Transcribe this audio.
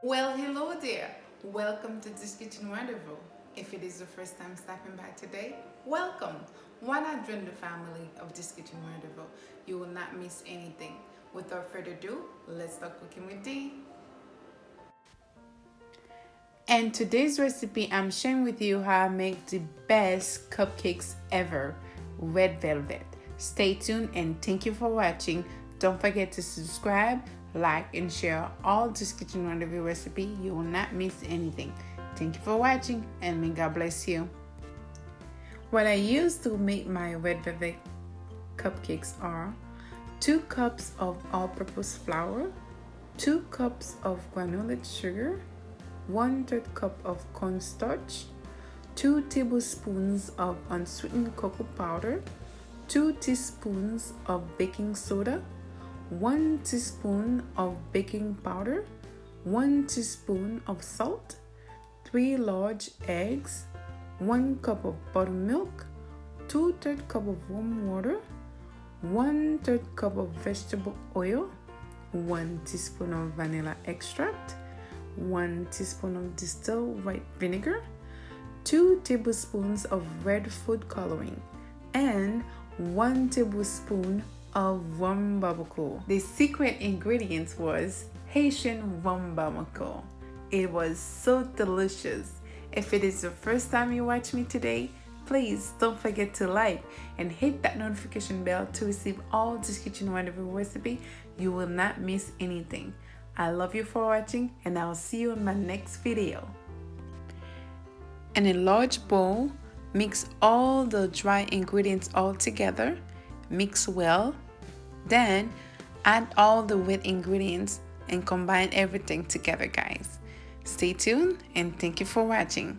Well, hello there. Welcome to this kitchen rendezvous. If it is the first time stopping by today, welcome. Why not join the family of this kitchen rendezvous? You will not miss anything. Without further ado, let's start cooking with D. And today's recipe, I'm sharing with you how I make the best cupcakes ever, red velvet. Stay tuned and thank you for watching. Don't forget to subscribe, like, and share all this kitchen rendezvous recipe. You will not miss anything. Thank you for watching and may God bless you. What I use to make my red velvet cupcakes are 2 cups of all-purpose flour, 2 cups of granulated sugar, 1/3 cup of cornstarch, 2 tablespoons of unsweetened cocoa powder, 2 teaspoons of baking soda, 1 teaspoon of baking powder, 1 teaspoon of salt, 3 large eggs, 1 cup of buttermilk, 2/3 cup of warm water, 1/3 cup of vegetable oil, 1 teaspoon of vanilla extract, 1 teaspoon of distilled white vinegar, 2 tablespoons of red food coloring, and 1 tablespoon of Rhum Barbancourt. The secret ingredient was Haitian Rhum Barbancourt. It was so delicious. If it is the first time you watch me today, please don't forget to like and hit that notification bell to receive all this kitchen rendezvous recipe. You will not miss anything. I love you for watching and I'll see you in my next video. In a large bowl, mix all the dry ingredients all together. Mix well. Then add all the wet ingredients and combine everything together, guys. Stay tuned and thank you for watching.